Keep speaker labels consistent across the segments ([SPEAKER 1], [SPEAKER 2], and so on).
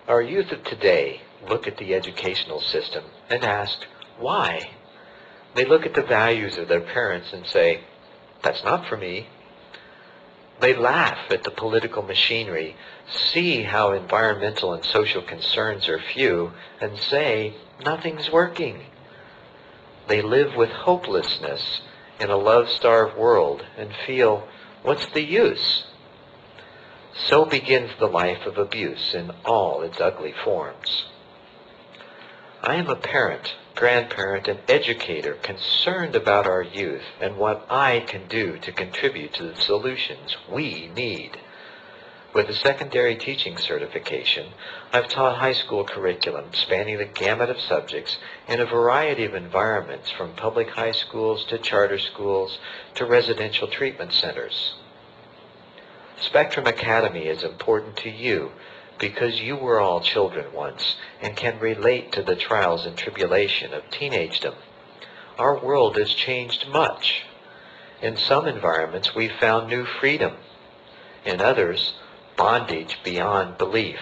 [SPEAKER 1] Our youth of today look at the educational system and ask, why? They look at the values of their parents and say, that's not for me. They laugh at the political machinery, see how environmental and social concerns are few, and say, nothing's working. They live with hopelessness in a love-starved world and feel, what's the use? So begins the life of abuse in all its ugly forms. I am a parent, grandparent, and educator concerned about our youth and what I can do to contribute to the solutions we need. With a secondary teaching certification, I've taught high school curriculum spanning the gamut of subjects in a variety of environments, from public high schools to charter schools to residential treatment centers. Spectrum Academy is important to you because you were all children once and can relate to the trials and tribulation of teenagedom. Our world has changed much. In some environments, we've found new freedom. In others, bondage beyond belief.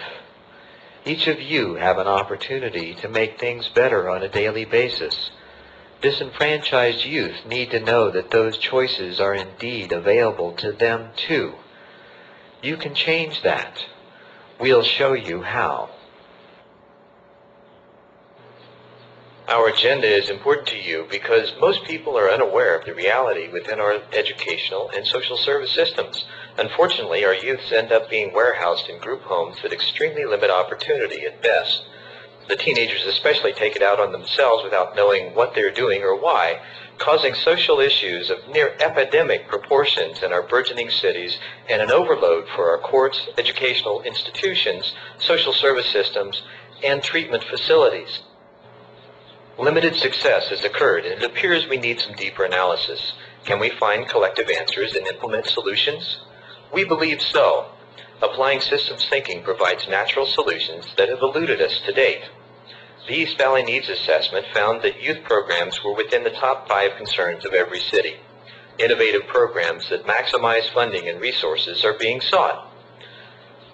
[SPEAKER 1] Each of you have an opportunity to make things better on a daily basis. Disenfranchised youth need to know that those choices are indeed available to them too. You can change that. We'll show you how. Our agenda is important to you because most people are unaware of the reality within our educational and social service systems. Unfortunately, our youths end up being warehoused in group homes that extremely limit opportunity at best. The teenagers especially take it out on themselves without knowing what they're doing or why, causing social issues of near epidemic proportions in our burgeoning cities and an overload for our courts, educational institutions, social service systems, and treatment facilities. Limited success has occurred, and it appears we need some deeper analysis. Can we find collective answers and implement solutions? We believe so. Applying systems thinking provides natural solutions that have eluded us to date. The East Valley Needs Assessment found that youth programs were within the top 5 concerns of every city. Innovative programs that maximize funding and resources are being sought.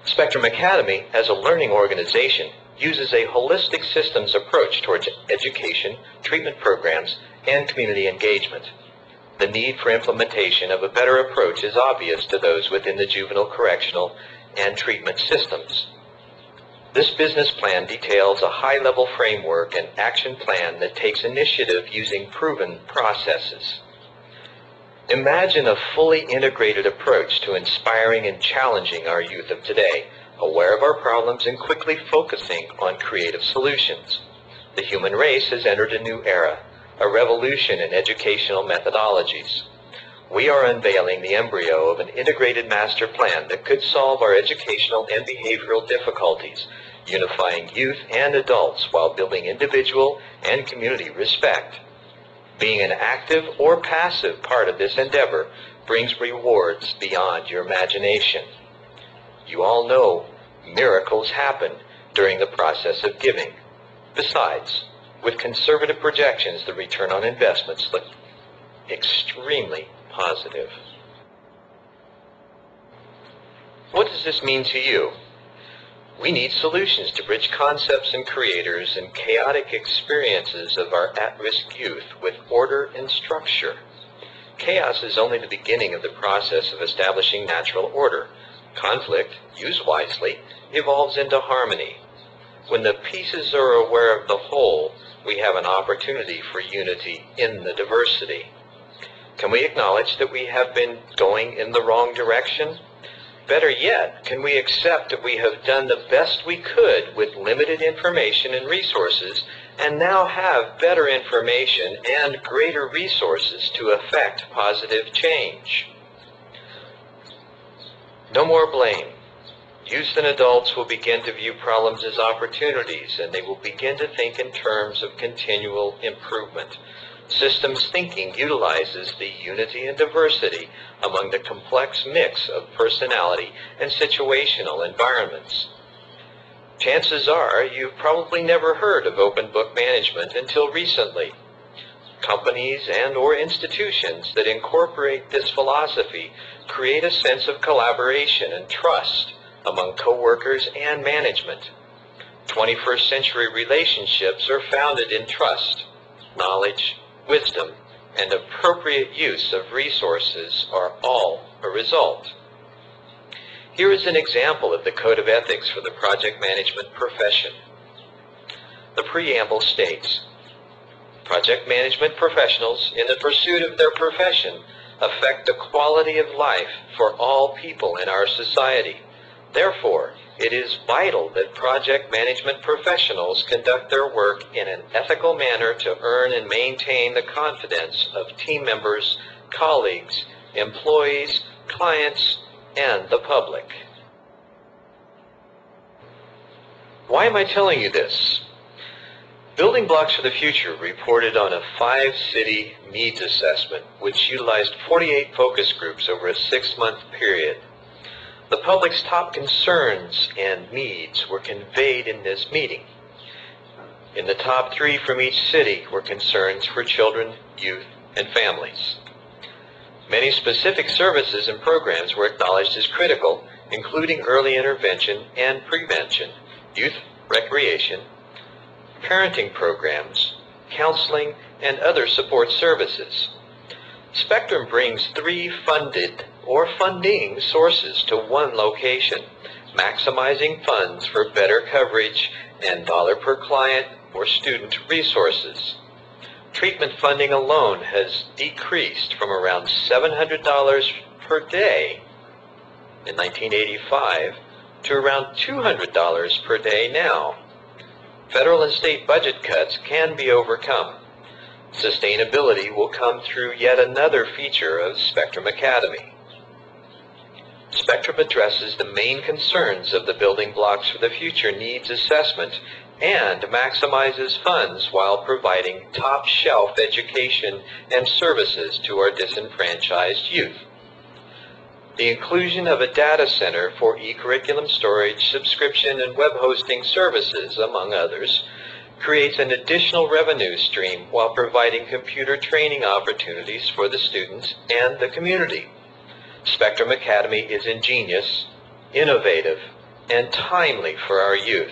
[SPEAKER 1] Spectrum Academy, as a learning organization, uses a holistic systems approach towards education, treatment programs, and community engagement. The need for implementation of a better approach is obvious to those within the juvenile, correctional, and treatment systems. This business plan details a high-level framework and action plan that takes initiative using proven processes. Imagine a fully integrated approach to inspiring and challenging our youth of today, aware of our problems and quickly focusing on creative solutions. The human race has entered a new era, a revolution in educational methodologies. We are unveiling the embryo of an integrated master plan that could solve our educational and behavioral difficulties, unifying youth and adults while building individual and community respect. Being an active or passive part of this endeavor brings rewards beyond your imagination. You all know miracles happen during the process of giving. Besides, with conservative projections, the return on investments look extremely positive. What does this mean to you? We need solutions to bridge concepts and creators and chaotic experiences of our at-risk youth with order and structure. Chaos is only the beginning of the process of establishing natural order. Conflict, used wisely, evolves into harmony. When the pieces are aware of the whole, we have an opportunity for unity in the diversity. Can we acknowledge that we have been going in the wrong direction? Better yet, can we accept that we have done the best we could with limited information and resources and now have better information and greater resources to effect positive change? No more blame. Youth and adults will begin to view problems as opportunities, and they will begin to think in terms of continual improvement. Systems thinking utilizes the unity and diversity among the complex mix of personality and situational environments. Chances are you've probably never heard of open book management until recently. Companies and/or institutions that incorporate this philosophy create a sense of collaboration and trust among coworkers and management. 21st century relationships are founded in trust, knowledge, wisdom, and appropriate use of resources are all a result. Here is an example of the Code of Ethics for the project management profession. The preamble states, project management professionals in the pursuit of their profession affect the quality of life for all people in our society. Therefore, it is vital that project management professionals conduct their work in an ethical manner to earn and maintain the confidence of team members, colleagues, employees, clients, and the public. Why am I telling you this? Building Blocks for the Future reported on a 5-city needs assessment which utilized 48 focus groups over a 6-month period. The public's top concerns and needs were conveyed in this meeting. In the top 3 from each city were concerns for children, youth, and families. Many specific services and programs were acknowledged as critical, including early intervention and prevention, youth recreation, parenting programs, counseling, and other support services. Spectrum brings 3 funded or funding sources to one location, maximizing funds for better coverage and dollar per client or student resources. Treatment funding alone has decreased from around $700 per day in 1985 to around $200 per day now. Federal and state budget cuts can be overcome. Sustainability will come through yet another feature of Spectrum Academy. Spectrum addresses the main concerns of the Building Blocks for the Future needs assessment and maximizes funds while providing top-shelf education and services to our disenfranchised youth. The inclusion of a data center for e-curriculum storage, subscription, and web hosting services, among others, creates an additional revenue stream while providing computer training opportunities for the students and the community. Spectrum Academy is ingenious, innovative, and timely for our youth,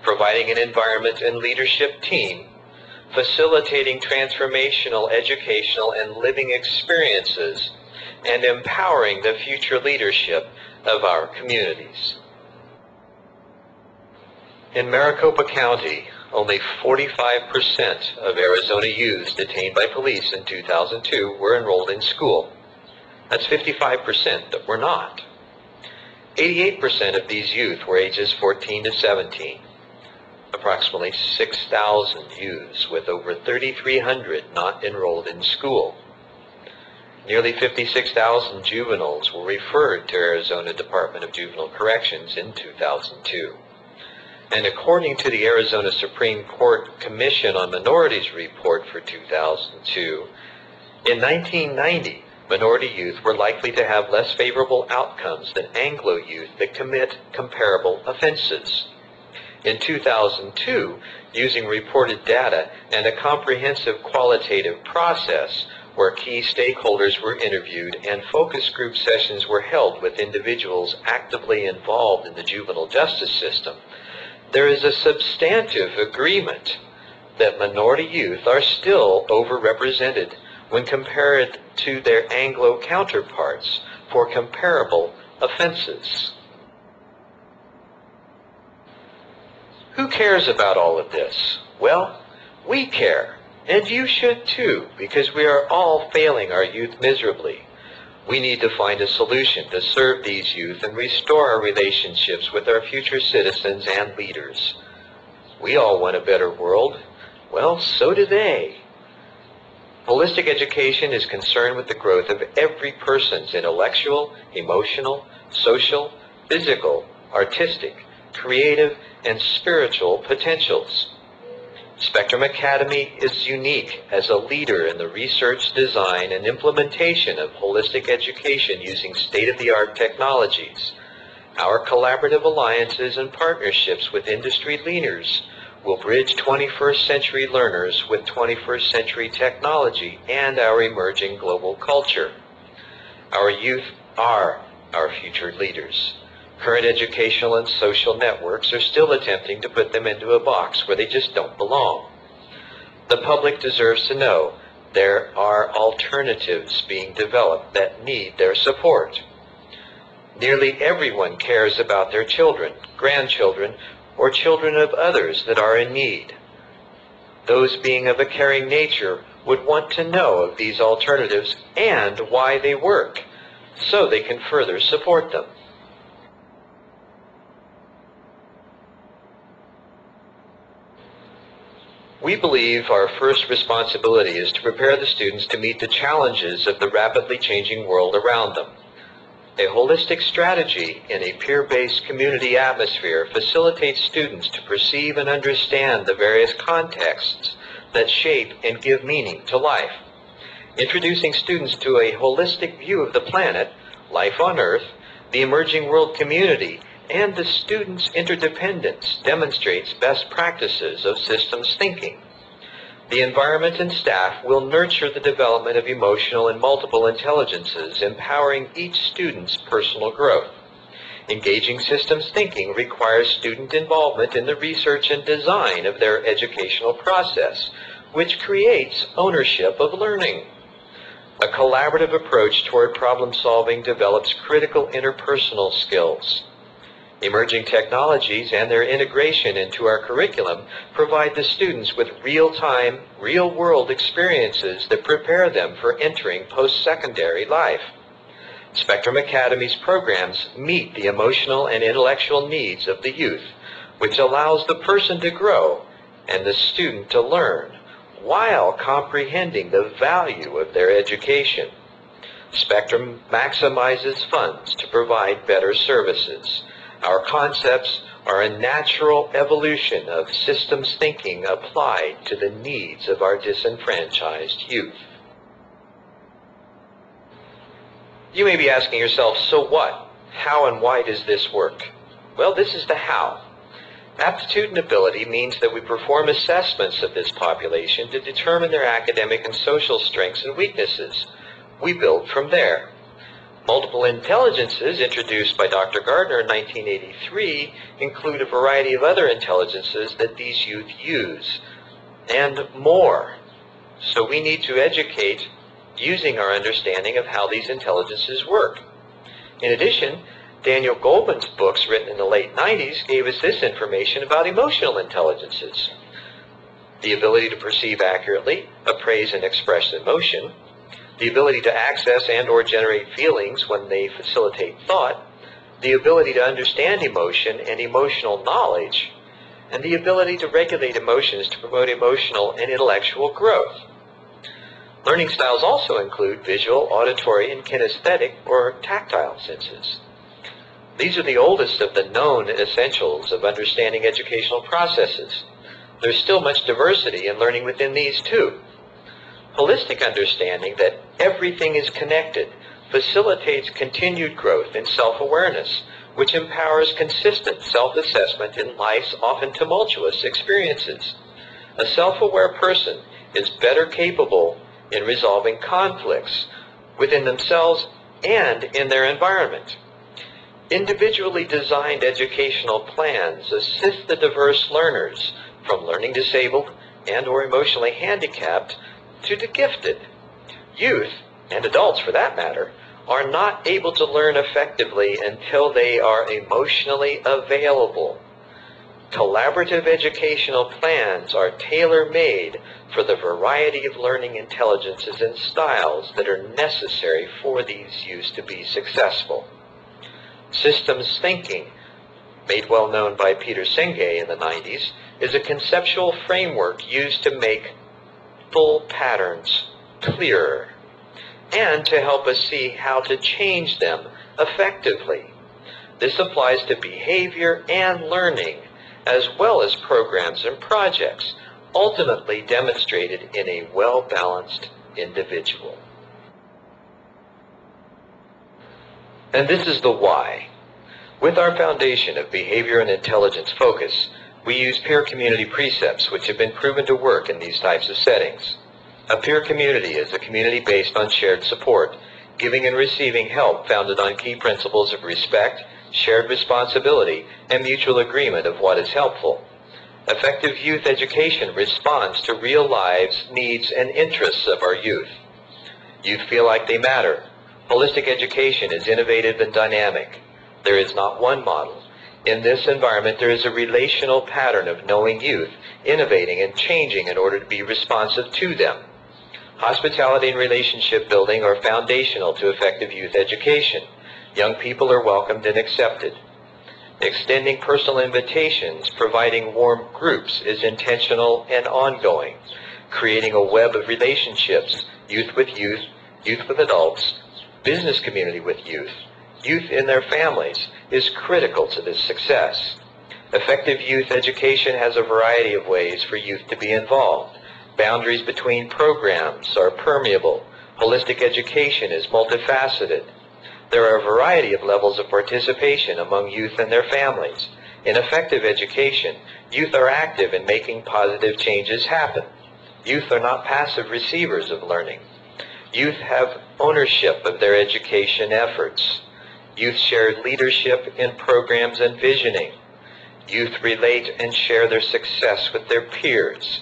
[SPEAKER 1] providing an environment and leadership team, facilitating transformational educational and living experiences, and empowering the future leadership of our communities. In Maricopa County, only 45% of Arizona youths detained by police in 2002 were enrolled in school. That's 55% that were not. 88% of these youth were ages 14 to 17. Approximately 6,000 youths with over 3,300 not enrolled in school. Nearly 56,000 juveniles were referred to Arizona Department of Juvenile Corrections in 2002. And according to the Arizona Supreme Court Commission on Minorities report for 2002, in 1990, minority youth were likely to have less favorable outcomes than Anglo youth that commit comparable offenses. In 2002, using reported data and a comprehensive qualitative process where key stakeholders were interviewed and focus group sessions were held with individuals actively involved in the juvenile justice system, there is a substantive agreement that minority youth are still overrepresented when compared to their Anglo counterparts for comparable offenses. Who cares about all of this? Well, we care, and you should too, because we are all failing our youth miserably. We need to find a solution to serve these youth and restore our relationships with our future citizens and leaders. We all want a better world. Well, so do they. Holistic education is concerned with the growth of every person's intellectual, emotional, social, physical, artistic, creative, and spiritual potentials. Spectrum Academy is unique as a leader in the research, design, and implementation of holistic education using state-of-the-art technologies. Our collaborative alliances and partnerships with industry leaders will bridge 21st century learners with 21st century technology and our emerging global culture. Our youth are our future leaders. Current educational and social networks are still attempting to put them into a box where they just don't belong. The public deserves to know there are alternatives being developed that need their support. Nearly everyone cares about their children, grandchildren, or children of others that are in need. Those being of a caring nature would want to know of these alternatives and why they work, so they can further support them. We believe our first responsibility is to prepare the students to meet the challenges of the rapidly changing world around them. A holistic strategy in a peer-based community atmosphere facilitates students to perceive and understand the various contexts that shape and give meaning to life. Introducing students to a holistic view of the planet, life on Earth, the emerging world community, and the students' interdependence demonstrates best practices of systems thinking. The environment and staff will nurture the development of emotional and multiple intelligences, empowering each student's personal growth. Engaging systems thinking requires student involvement in the research and design of their educational process, which creates ownership of learning. A collaborative approach toward problem solving develops critical interpersonal skills. Emerging technologies and their integration into our curriculum provide the students with real-time, real-world experiences that prepare them for entering post-secondary life. Spectrum Academy's programs meet the emotional and intellectual needs of the youth, which allows the person to grow and the student to learn while comprehending the value of their education. Spectrum maximizes funds to provide better services. Our concepts are a natural evolution of systems thinking applied to the needs of our disenfranchised youth. You may be asking yourself, so what? How and why does this work? Well, this is the how. Aptitude and ability means that we perform assessments of this population to determine their academic and social strengths and weaknesses. We build from there. Multiple intelligences, introduced by Dr. Gardner in 1983, include a variety of other intelligences that these youth use, and more. So we need to educate using our understanding of how these intelligences work. In addition, Daniel Goleman's books written in the late 90s gave us this information about emotional intelligences: the ability to perceive accurately, appraise and express emotion, the ability to access and or generate feelings when they facilitate thought, the ability to understand emotion and emotional knowledge, and the ability to regulate emotions to promote emotional and intellectual growth. Learning styles also include visual, auditory, and kinesthetic or tactile senses. These are the oldest of the known essentials of understanding educational processes. There's still much diversity in learning within these too. Holistic understanding that everything is connected facilitates continued growth in self-awareness, which empowers consistent self-assessment in life's often tumultuous experiences. A self-aware person is better capable in resolving conflicts within themselves and in their environment. Individually designed educational plans assist the diverse learners, from learning disabled and or emotionally handicapped to the gifted. Youth, and adults for that matter, are not able to learn effectively until they are emotionally available. Collaborative educational plans are tailor-made for the variety of learning intelligences and styles that are necessary for these youths to be successful. Systems thinking, made well known by Peter Senge in the 90s, is a conceptual framework used to make full patterns clearer and to help us see how to change them effectively. This applies to behavior and learning, as well as programs and projects, ultimately demonstrated in a well-balanced individual. And this is the why. With our foundation of behavior and intelligence focus, we use peer community precepts which have been proven to work in these types of settings. A peer community is a community based on shared support, giving and receiving help founded on key principles of respect, shared responsibility, and mutual agreement of what is helpful. Effective youth education responds to real lives, needs, and interests of our youth. Youth feel like they matter. Holistic education is innovative and dynamic. There is not one model. In this environment, there is a relational pattern of knowing youth, innovating and changing in order to be responsive to them. Hospitality and relationship building are foundational to effective youth education. Young people are welcomed and accepted. Extending personal invitations, providing warm groups is intentional and ongoing. Creating a web of relationships, youth with adults, business community with youth in their families, is critical to this success. Effective youth education has a variety of ways for youth to be involved. Boundaries between programs are permeable. Holistic education is multifaceted. There are a variety of levels of participation among youth and their families. In effective education, youth are active in making positive changes happen. Youth are not passive receivers of learning. Youth have ownership of their education efforts. Youth share leadership in programs and visioning. Youth relate and share their success with their peers.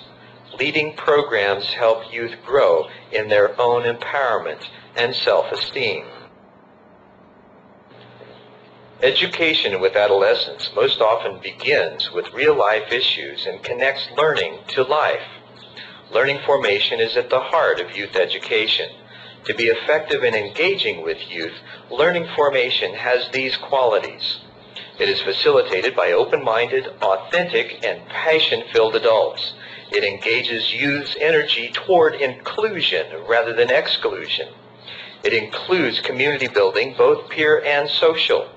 [SPEAKER 1] Leading programs help youth grow in their own empowerment and self-esteem. Education with adolescents most often begins with real-life issues and connects learning to life. Learning formation is at the heart of youth education. To be effective in engaging with youth, learning formation has these qualities. It is facilitated by open-minded, authentic, and passion-filled adults. It engages youth's energy toward inclusion rather than exclusion. It includes community building, both peer and social.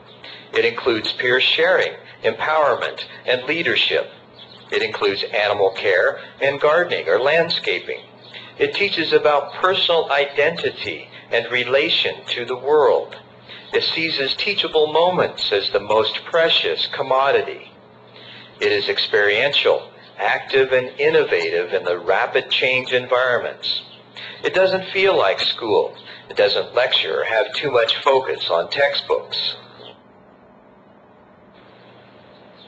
[SPEAKER 1] It includes peer sharing, empowerment, and leadership. It includes animal care and gardening or landscaping. It teaches about personal identity and relation to the world. It seizes teachable moments as the most precious commodity. It is experiential, active, and innovative in the rapid change environments. It doesn't feel like school. It doesn't lecture or have too much focus on textbooks.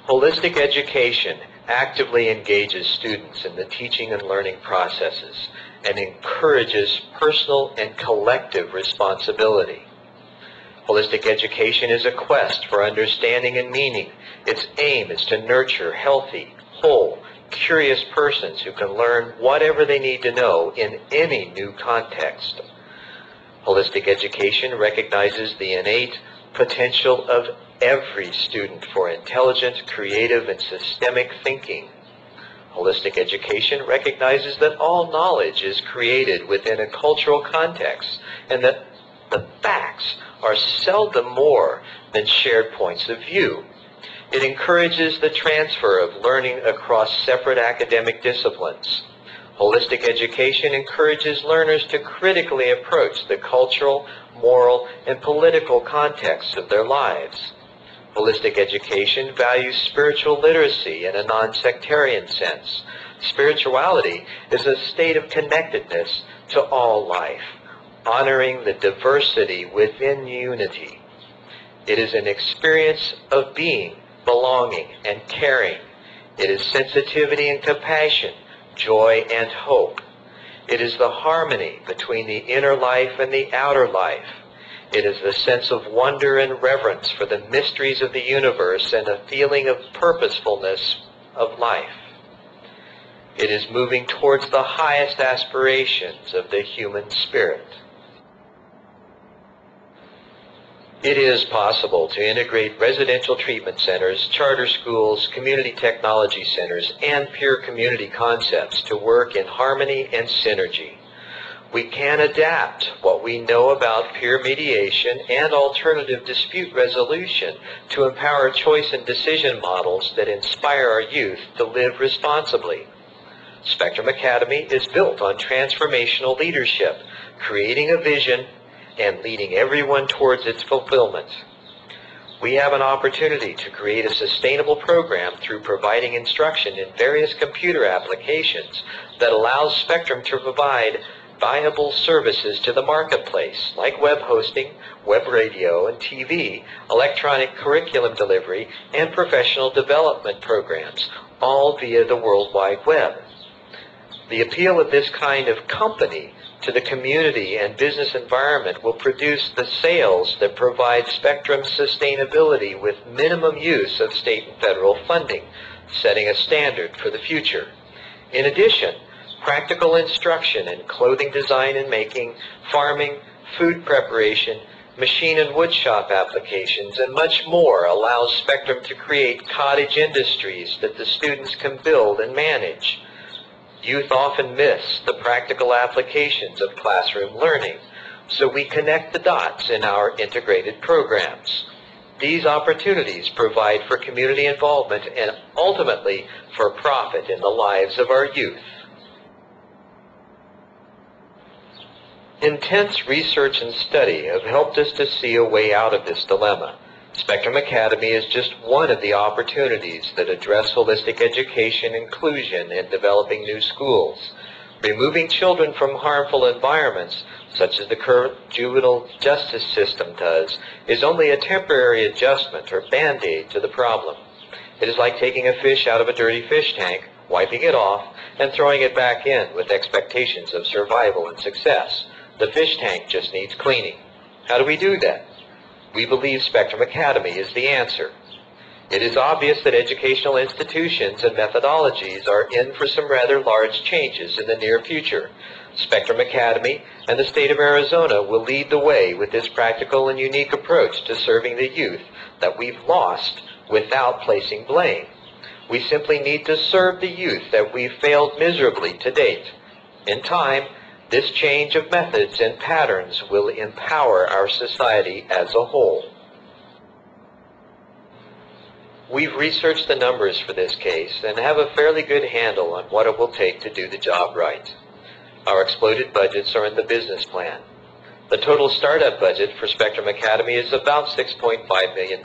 [SPEAKER 1] Holistic education actively engages students in the teaching and learning processes and encourages personal and collective responsibility. Holistic education is a quest for understanding and meaning. Its aim is to nurture healthy, whole, curious persons who can learn whatever they need to know in any new context. Holistic education recognizes the innate potential of every student for intelligent, creative, and systemic thinking. Holistic education recognizes that all knowledge is created within a cultural context and that the facts are seldom more than shared points of view. It encourages the transfer of learning across separate academic disciplines. Holistic education encourages learners to critically approach the cultural, moral, and political contexts of their lives. Holistic education values spiritual literacy in a non-sectarian sense. Spirituality is a state of connectedness to all life, honoring the diversity within unity. It is an experience of being, belonging, and caring. It is sensitivity and compassion, joy and hope. It is the harmony between the inner life and the outer life. It is the sense of wonder and reverence for the mysteries of the universe and a feeling of purposefulness of life. It is moving towards the highest aspirations of the human spirit. It is possible to integrate residential treatment centers, charter schools, community technology centers, and peer community concepts to work in harmony and synergy. We can adapt what we know about peer mediation and alternative dispute resolution to empower choice and decision models that inspire our youth to live responsibly. Spectrum Academy is built on transformational leadership, creating a vision and leading everyone towards its fulfillment. We have an opportunity to create a sustainable program through providing instruction in various computer applications that allows Spectrum to provide viable services to the marketplace, like web hosting, web radio and TV, electronic curriculum delivery, and professional development programs, all via the World Wide Web. The appeal of this kind of company to the community and business environment will produce the sales that provide Spectrum sustainability with minimum use of state and federal funding, setting a standard for the future. In addition, practical instruction in clothing design and making, farming, food preparation, machine and woodshop applications, and much more allows Spectrum to create cottage industries that the students can build and manage. Youth often miss the practical applications of classroom learning, so we connect the dots in our integrated programs. These opportunities provide for community involvement and ultimately for profit in the lives of our youth. Intense research and study have helped us to see a way out of this dilemma. Spectrum Academy is just one of the opportunities that address holistic education inclusion in developing new schools. Removing children from harmful environments, such as the current juvenile justice system does, is only a temporary adjustment or band-aid to the problem. It is like taking a fish out of a dirty fish tank, wiping it off, and throwing it back in with expectations of survival and success. The fish tank just needs cleaning. How do we do that? We believe Spectrum Academy is the answer. It is obvious that educational institutions and methodologies are in for some rather large changes in the near future. Spectrum Academy and the state of Arizona will lead the way with this practical and unique approach to serving the youth that we've lost without placing blame. We simply need to serve the youth that we've failed miserably to date. In time, this change of methods and patterns will empower our society as a whole. We've researched the numbers for this case and have a fairly good handle on what it will take to do the job right. Our exploded budgets are in the business plan. The total startup budget for Spectrum Academy is about $6.5 million.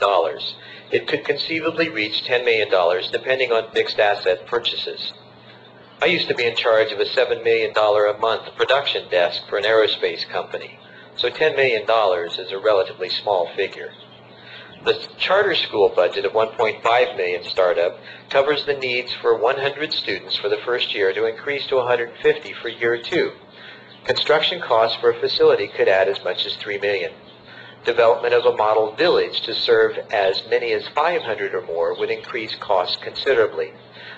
[SPEAKER 1] It could conceivably reach $10 million depending on fixed asset purchases. I used to be in charge of a $7 million a month production desk for an aerospace company, so $10 million is a relatively small figure. The charter school budget of $1.5 million startup covers the needs for 100 students for the first year to increase to 150 for year 2. Construction costs for a facility could add as much as $3 million. Development of a model village to serve as many as 500 or more would increase costs considerably.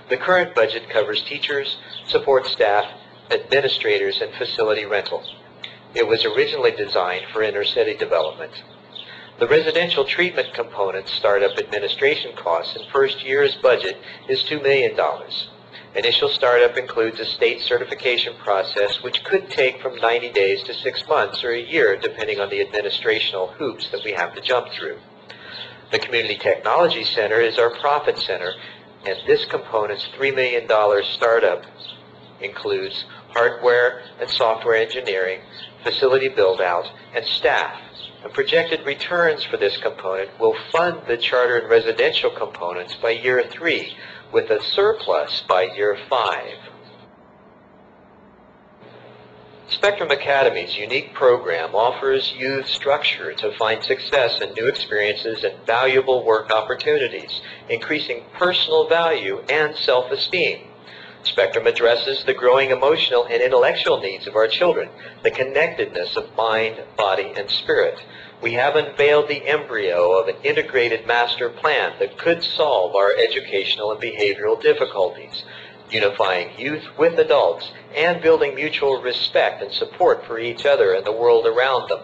[SPEAKER 1] The current budget covers teachers, support staff, administrators, and facility rental. It was originally designed for inner-city development. The residential treatment component startup administration costs in first year's budget is $2 million. Initial startup includes a state certification process which could take from 90 days to 6 months or a year depending on the administrational hoops that we have to jump through. The Community Technology Center is our profit center, and this component's $3 million startup includes hardware and software engineering, facility build-out, and staff. And projected returns for this component will fund the charter and residential components by year 3, with a surplus by year 5. Spectrum Academy's unique program offers youth structure to find success in new experiences and valuable work opportunities, increasing personal value and self-esteem. Spectrum addresses the growing emotional and intellectual needs of our children, the connectedness of mind, body, and spirit. We have unveiled the embryo of an integrated master plan that could solve our educational and behavioral difficulties, unifying youth with adults and building mutual respect and support for each other and the world around them.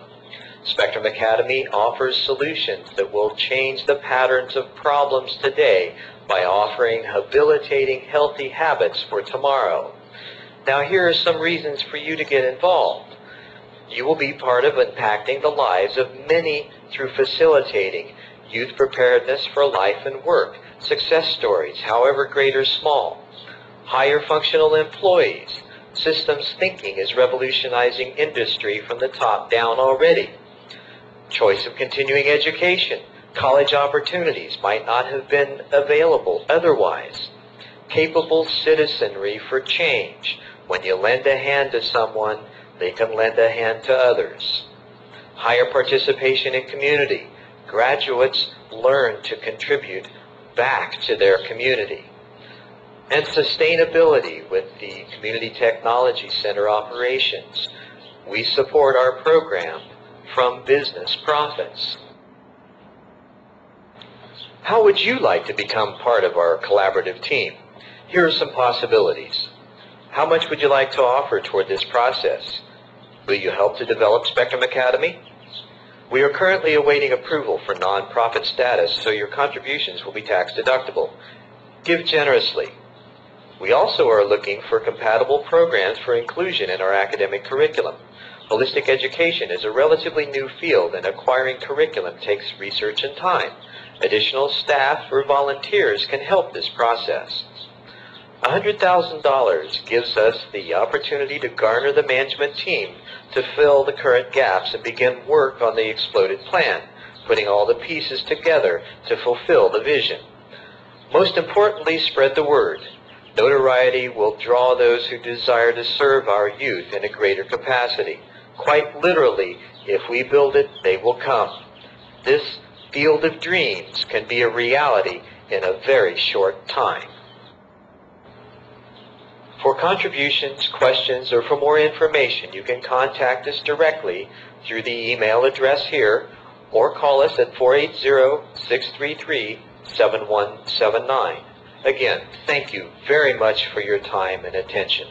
[SPEAKER 1] Spectrum Academy offers solutions that will change the patterns of problems today by offering habilitating healthy habits for tomorrow. Now here are some reasons for you to get involved. You will be part of impacting the lives of many through facilitating youth preparedness for life and work, success stories, however great or small. Higher functional employees. Systems thinking is revolutionizing industry from the top down already. Choice of continuing education. College opportunities might not have been available otherwise. Capable citizenry for change. When you lend a hand to someone, they can lend a hand to others. Higher participation in community. Graduates learn to contribute back to their community. And sustainability with the Community Technology Center operations. We support our program from business profits. How would you like to become part of our collaborative team? Here are some possibilities. How much would you like to offer toward this process? Will you help to develop Spectrum Academy? We are currently awaiting approval for nonprofit status, so your contributions will be tax deductible. Give generously. We also are looking for compatible programs for inclusion in our academic curriculum. Holistic education is a relatively new field, and acquiring curriculum takes research and time. Additional staff or volunteers can help this process. $100,000 gives us the opportunity to garner the management team to fill the current gaps and begin work on the exploded plan, putting all the pieces together to fulfill the vision. Most importantly, spread the word. Notoriety will draw those who desire to serve our youth in a greater capacity. Quite literally, if we build it, they will come. This field of dreams can be a reality in a very short time. For contributions, questions, or for more information, you can contact us directly through the email address here or call us at 480-633-7179. Again, thank you very much for your time and attention.